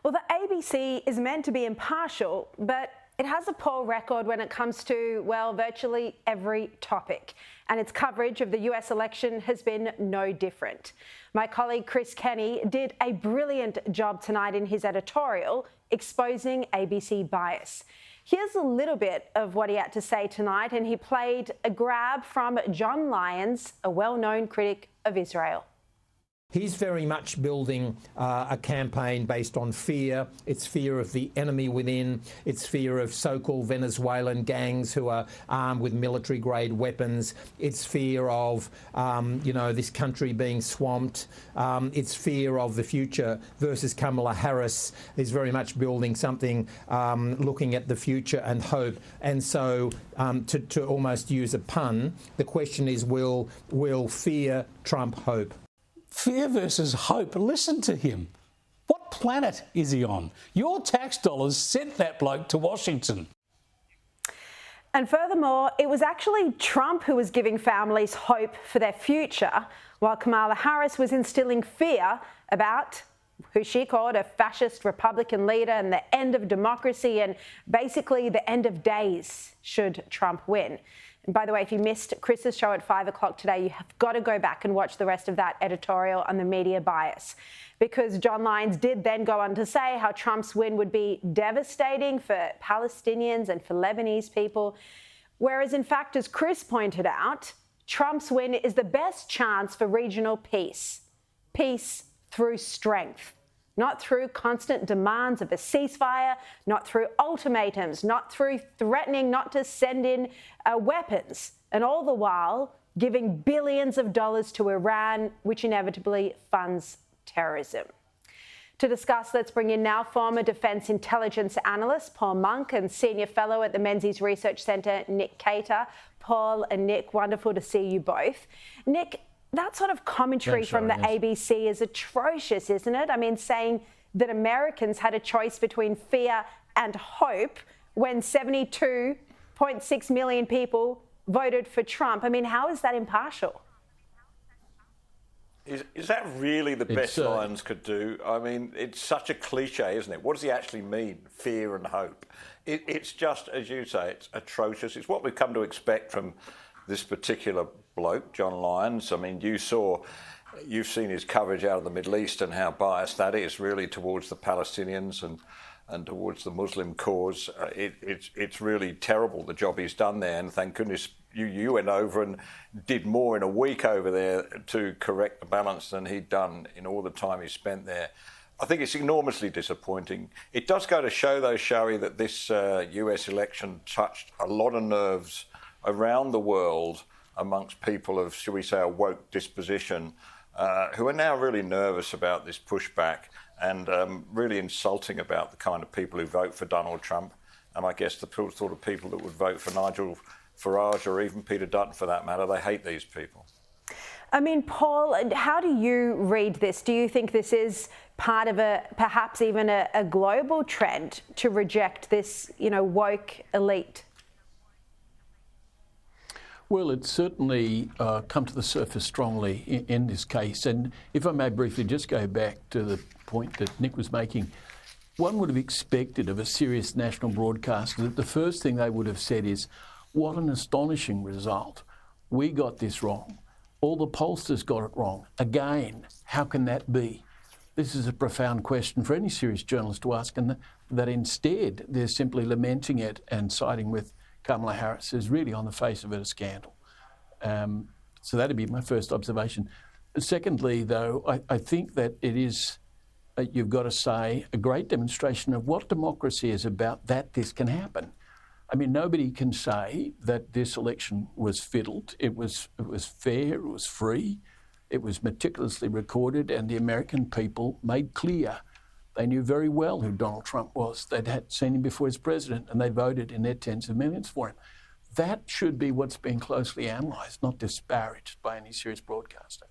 Well, the ABC is meant to be impartial, but it has a poor record when it comes to, well, virtually every topic. And its coverage of the US election has been no different. My colleague Chris Kenny did a brilliant job tonight in his editorial exposing ABC bias. Here's a little bit of what he had to say tonight, and he played a grab from John Lyons, a well-known critic of Israel. He's very much building a campaign based on fear. It's fear of the enemy within. It's fear of so-called Venezuelan gangs who are armed with military-grade weapons. It's fear of, this country being swamped. It's fear of the future versus Kamala Harris is very much building something looking at the future and hope. And so to almost use a pun, the question is, will fear trump hope? Fear versus hope. Listen to him. What planet is he on? Your tax dollars sent that bloke to Washington. And furthermore, it was actually Trump who was giving families hope for their future, while Kamala Harris was instilling fear about who she called a fascist Republican leader and the end of democracy and basically the end of days should Trump win. And by the way, if you missed Chris's show at 5 o'clock today, you have got to go back and watch the rest of that editorial on the media bias, because John Lyons did then go on to say how Trump's win would be devastating for Palestinians and for Lebanese people, whereas in fact, as Chris pointed out, Trump's win is the best chance for regional peace. Peace through strength. Not through constant demands of a ceasefire, not through ultimatums, not through threatening not to send in weapons, and all the while giving billions of dollars to Iran, which inevitably funds terrorism. To discuss, let's bring in now former Defence Intelligence Analyst Paul Monk and Senior Fellow at the Menzies Research Centre, Nick Cater. Paul and Nick, wonderful to see you both. Nick, that sort of commentary from the ABC is atrocious, isn't it? I mean, saying that Americans had a choice between fear and hope when 72.6 million people voted for Trump. I mean, how is that impartial? Is that really the best Lyons could do? I mean, it's such a cliche, isn't it? What does he actually mean, fear and hope? It's just, as you say, it's atrocious. It's what we've come to expect from this particular bloke, John Lyons. I mean, you've seen his coverage out of the Middle East and how biased that is really towards the Palestinians and towards the Muslim cause. It's really terrible, the job he's done there. And thank goodness you went over and did more in a week over there to correct the balance than he'd done in all the time he spent there. I think it's enormously disappointing. It does go to show, though, Sharri, that this US election touched a lot of nerves around the world amongst people of, shall we say, a woke disposition, who are now really nervous about this pushback and really insulting about the kind of people who vote for Donald Trump. And I guess the sort of people that would vote for Nigel Farage or even Peter Dutton, for that matter, they hate these people. I mean, Paul, how do you read this? Do you think this is part of perhaps even a global trend to reject this, woke elite? Well, it's certainly come to the surface strongly in this case. And if I may briefly just go back to the point that Nick was making, one would have expected of a serious national broadcaster that the first thing they would have said is, what an astonishing result. We got this wrong. All the pollsters got it wrong. Again, how can that be? This is a profound question for any serious journalist to ask, and that instead they're simply lamenting it and siding with Kamala Harris is really on the face of it a scandal. So that'd be my first observation. Secondly, though, I think that it is, you've got to say, a great demonstration of what democracy is about, that this can happen. I mean, nobody can say that this election was fiddled. It was fair, it was free, it was meticulously recorded, and the American people made clear they knew very well who Donald Trump was. They'd had seen him before as president, and they voted in their tens of millions for him. That should be what's being closely analysed, not disparaged by any serious broadcaster.